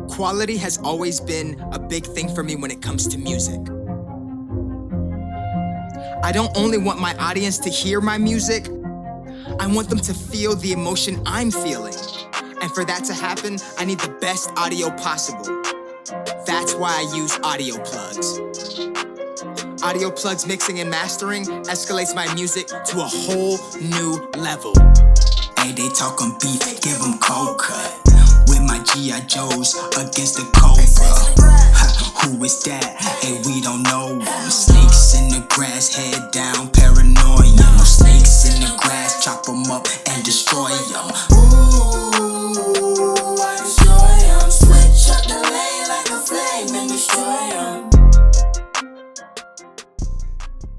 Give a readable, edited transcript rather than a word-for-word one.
Quality has always been a big thing for me when it comes to music. I don't only want my audience to hear my music, I want them to feel the emotion I'm feeling. And for that to happen, I need the best audio possible. That's why I use audio plugs. Audio plugs mixing and mastering escalates my music to a whole new level. Hey, they talkin' beef, give them cold cut. With my G.I. Joes against the Cobra. Who is that? Hey, we don't know. Snakes in the grass, head down, paranoid.